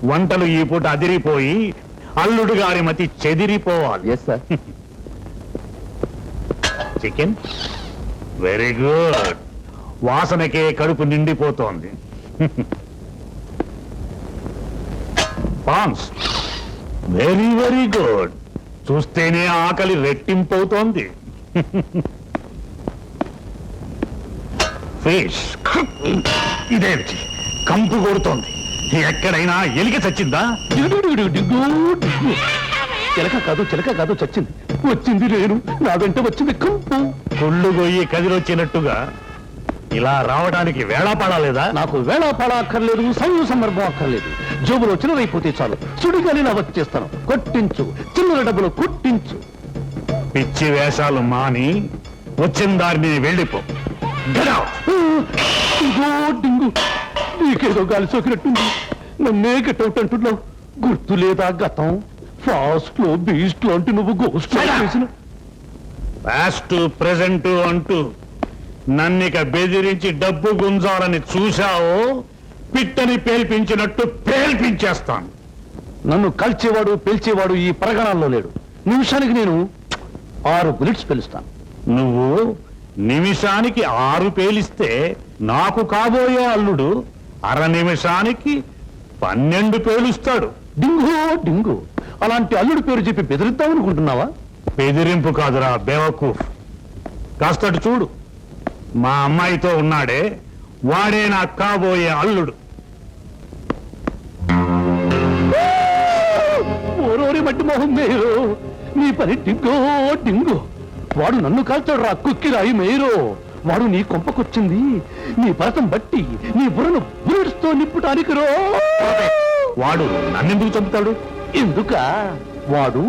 వంటలు ఈ పూట అదిరిపోయి అల్లుడు గారి మతి చెదిరిపోవాలి. Yes sir. Chicken very good. వాసనకే కడుపు నిండిపోతోంది. Prawns very very good. చూస్తేనే ఆకలి రెట్టింపవుతోంది. ఫిష్ ఇదేమిటి కంపు కొడుతోంది. ఎక్కడైనా ఎలిక చచ్చిందా? చిలక కాదు చచ్చింది. వచ్చింది నేను, నా వెంట వచ్చింది కంపు. కుళ్ళు గొయ్యి కదిరొచ్చినట్టుగా ఇలా రావడానికి వేళాపడాలేదా? నాకు వేళాపడ అక్కర్లేదు, సమయం సందర్భం అక్కర్లేదు. జోబులో చిల్లరైపోతే చాలు, సుడిగాలి నా వచ్చేస్తాను. కొట్టించు, చిల్లర డబ్బులు కొట్టించు. పిచ్చి వేషాలు మాని వచ్చిన దారిని వెళ్ళిపో. డింగు, నీకేదో గాలి సోకినట్టుంది. నన్నే గెటౌట్ అంటున్నావు. గుర్తు లేదా గతం? ఫాస్ట్ లో బీస్ట్ లో అంటే నువ్వు గోస్ట్ చేసిన. పాస్ట్ ప్రెజెంట్ అంటూ నన్నిక బెదిరించి డబ్బు గుంజాలని చూశావో పిట్టని పేల్పించినట్టు పేల్పించేస్తాను. నన్ను కాల్చేవాడు పేల్చేవాడు ఈ పరగణాల్లో లేడు. నిమిషానికి నేను 6 బుల్లెట్స్ పేలుస్తాను. నువ్వు నిమిషానికి 6 పేలిస్తే నాకు కాబోయే అల్లుడు అర నిమిషానికి 12 పేలుస్తాడు. డింగు డింగు, అలాంటి అల్లుడి పేరు చెప్పి బెదిరిద్దామనుకుంటున్నావా? బెదిరింపు కాదురా బేవకూఫ్. కాస్తటి చూడు, మా అమ్మాయితో ఉన్నాడే వాడే నాకు కాబోయే అల్లుడు. ఓరోరి మట్టి మొహం మేరు, నీ పని డింగో డింగు. వాడు నన్ను కాల్చాడు రా కుక్కిరాయి మేరో. వాడు నీ కొంపకొచ్చింది నీ పరతం బట్టి నీ బుర్రను బుల్లెట్స్తో నిప్పుటానికి రో. వాడు నన్నెందుకు చంపుతాడు? ఎందుక? వాడు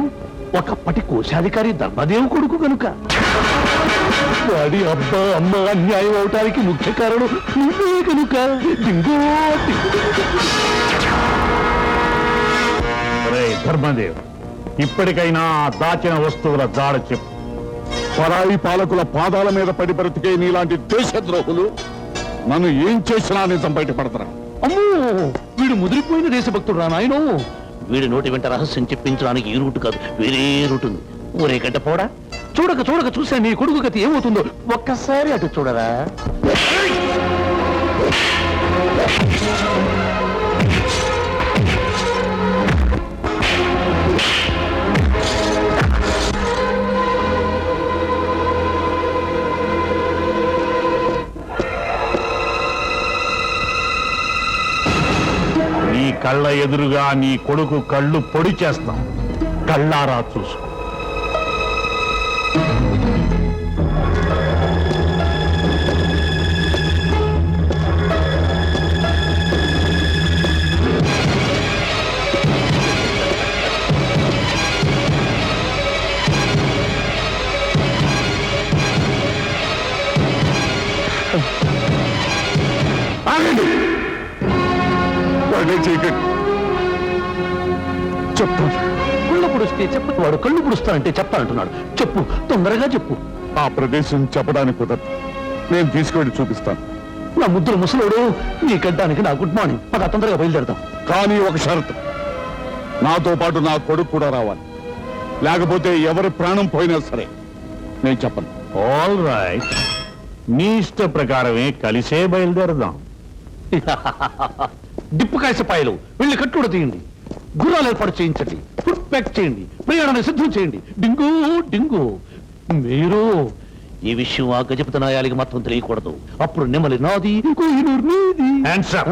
ఒకప్పటి కోశాధికారి ధర్మదేవు కొడుకు కనుక. వాడి అబ్బా అమ్మ అన్యాయం అవటానికి ముఖ్య కారణం నువ్వే కనుక. డింగో ధర్మదేవ్, ఇప్పటికైనా దాచిన వస్తువుల జాడ చెప్పు. పరాయి పాలకుల పాదాల మీద పడి బ్రతికే నీలాంటి దేశద్రోహులు నన్ను ఏం చేసినా నిజం బయటపడతారా? అమ్మో, వీడు ముదిరిపోయిన దేశభక్తుడు రా నాయనో. వీడి నోటి వెంట రహస్యం చెప్పించడానికి ఈ రూటు కాదు, వేరే రూట్ ఉంది. ఊరే గడ్డ పోడా, చూడక చూడక చూసే నీ కొడుకు గతి ఏమవుతుందో ఒక్కసారి అటు చూడరా. నీ కళ్ళ ఎదురుగా నీ కొడుకు కళ్ళు పొడి చేస్తాం. కళ్ళారా చూసుకో. చెప్తాను. కళ్ళు పుడిస్తే చెప్పు. వాడు కళ్ళు పుడుస్తానంటే చెప్తానంటున్నాడు. చెప్పు, తొందరగా చెప్పు. ఆ ప్రదేశం చెప్పడానికి కుదరదు. నేను తీసుకువెళ్ళి చూపిస్తాను. నా ముద్దుల ముసలోడు, నీ గడ్డానికి నా గుడ్ మార్నింగ్. పద తొందరగా బయలుదేరదాం. కానీ ఒక షరతు, నాతో పాటు నా కొడుకు కూడా రావాలి. లేకపోతే ఎవరి ప్రాణం పోయినా సరే నేను చెప్పను. ఆల్ రైట్, నీ ఇష్ట ప్రకారమే కలిసే బయలుదేరదాం. డిప్పుకాయసపాయలు వెళ్ళి కట్టుడు తీయండి. గుర్రాలు ఏర్పాటు చేయించండి. ఫుడ్ ప్యాక్ చేయండి. ప్రయాణాన్ని సిద్ధం చేయండి. డింగు డింగు. మీరు ఈ విషయం ఆ గజపతినాయాలకి మాత్రం తెలియకూడదు. అప్పుడు నెమలి నాది, కోహినూరు నీది. Hands up.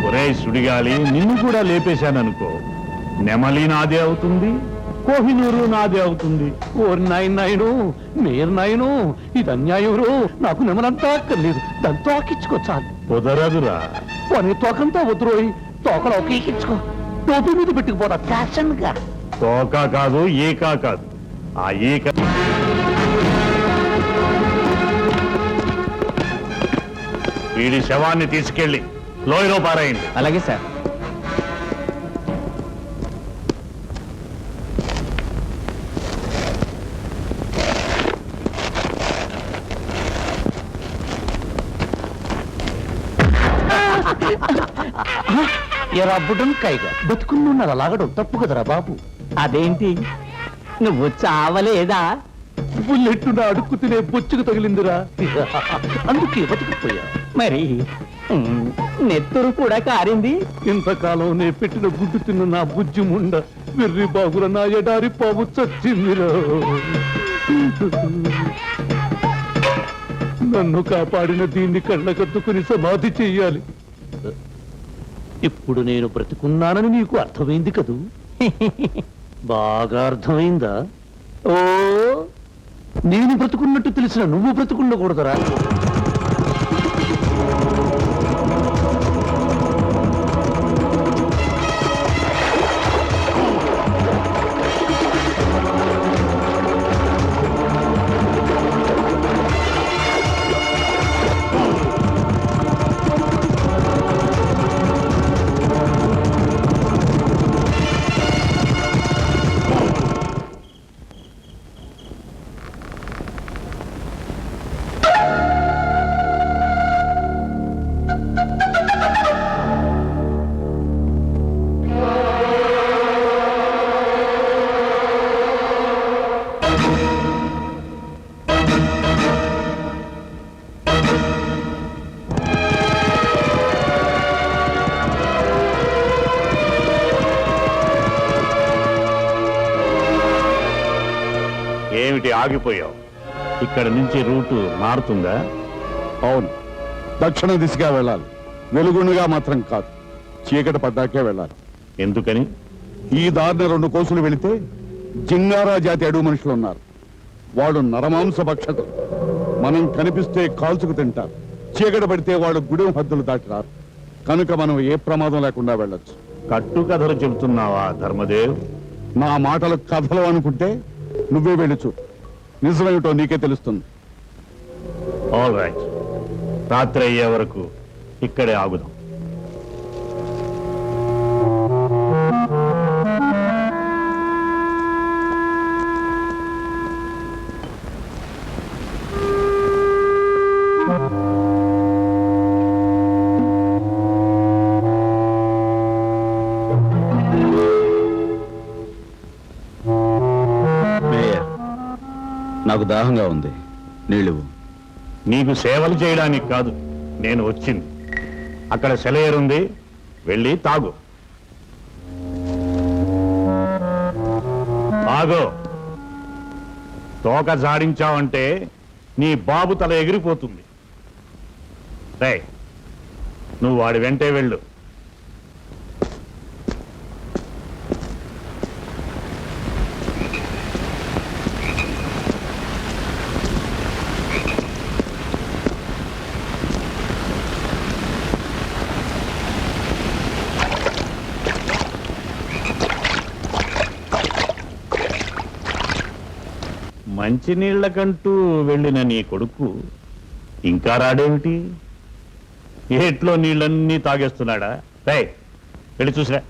ఒరేయ్ సుడిగాలి, నిన్ను కూడా లేపేశాననుకో, నెమలి నాదే అవుతుంది, కోహినూరు నాదే అవుతుంది. ఓరి నాయను, మీరు నాయను, ఇది అన్యాయం రో. నాకు నెమలంతా అక్కర్లేదు, దాంతో ఆకించుకోచాలి. కుదరదురా. పోనీ తోకంతా వద్దురోయి, తోకలో ఎక్కించుకో. టోపీ మీద పెట్టుకుపోతా ఫ్యాషన్ గా. తోక కాదు, ఏకా కాదు. ఆ ఏక వీడి శవాన్ని తీసుకెళ్లి లోయలో పారాయండి. అలాగే సార్. ఎరబ్బడం కైగా బతుకున్నది అలాగడం తప్పు కదరా బాబు. అదేంటి నువ్వు చావలేదా? బుల్లెట్ నా అడుక్కు తినే బొచ్చుకు తగిలిందిరా. అందుకే బతికిపోయా. మరి నెత్తురు కూడా కారింది. ఇంతకాలం నే పెట్టిన గుడ్డు తిన్న నా బుజ్జి ముండ వెర్రి బాగుల నా ఎడారి పాము చచ్చిందిరా. నన్ను కాపాడిన దీన్ని కళ్ళకద్దుకుని సమాధి చెయ్యాలి. ఇప్పుడు నేను బ్రతుకున్నానని నీకు అర్థమైంది కదూ? బాగా అర్థమైందా? ఓ నేను బ్రతుకున్నట్టు తెలిసిన నువ్వు బ్రతుకుండకూడదురా. ఏమిటి ఆగిపోయావు? ఇక్కడ నుంచి రూటు మారుతుందా? అవును, దక్షిణ దిశగా వెళ్ళాలి. వెలుగునుగా మాత్రం కాదు, చీకటి పడ్డాకే వెళ్ళాలి. ఎందుకని? ఈ దారిన 2 కోసులు వెళితే జింగారా జాతి అడుగు మనుషులు ఉన్నారు. వాడు నరమాంస భక్షకులు. మనం కనిపిస్తే కాల్చుకు తింటారు. చీకటి పడితే వాడు గుడెం హద్దులు దాటి రారు. కనుక మనం ఏ ప్రమాదం లేకుండా వెళ్ళొచ్చు. కట్టు కథలు చెబుతున్నావా ధర్మదేవ్? నా మాటలు కథలు అనుకుంటే నువ్వే వెళ్ళొచ్చు. నిజమేమిటో నీకే తెలుస్తుంది. ఆల్ రైట్, రాత్రి అయ్యే వరకు ఇక్కడే ఆగుదాం. నాకు దాహంగా ఉంది, నీళ్ళు. నీకు సేవలు చేయడానికి కాదు నేను వచ్చింది. అక్కడ సెలయేరుంది, వెళ్ళి తాగు. తాగు. తోక జాడించావంటే నీ బాబు తల ఎగిరిపోతుంది. రే, నువ్వు వాడి వెంటే వెళ్ళు. మంచినీళ్లకంటూ వెళ్ళిన నీ కొడుకు ఇంకా రాడేమిటి? ఏట్లో నీళ్ళన్నీ తాగేస్తున్నాడా? రే, వెళ్ళి చూసిరా.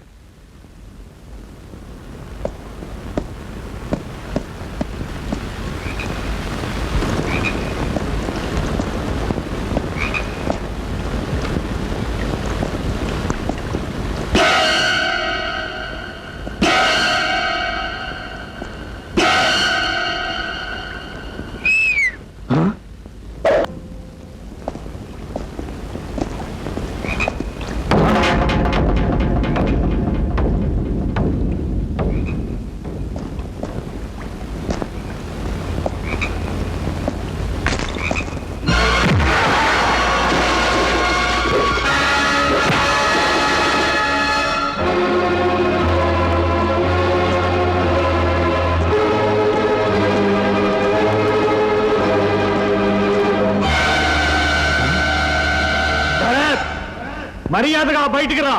మర్యాదగా బయటికి రా,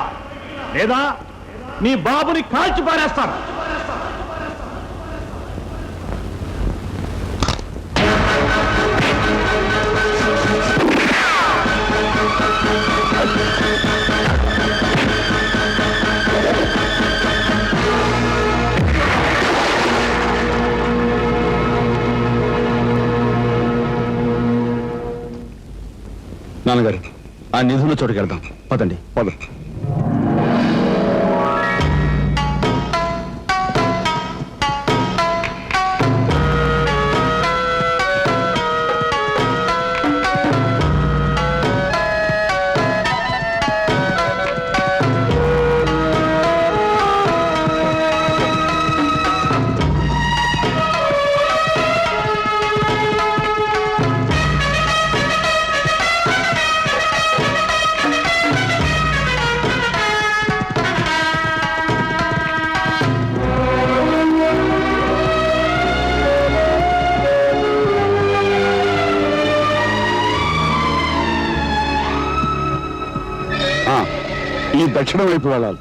లేదా నీ బాబుని కాల్చి పారేస్తాను. నాన్నగారు, ఆ నిధుల చోటుకి వెళ్దాం. పదండి. పద. ఈ దక్షిణం వైపు వెళ్ళాలి.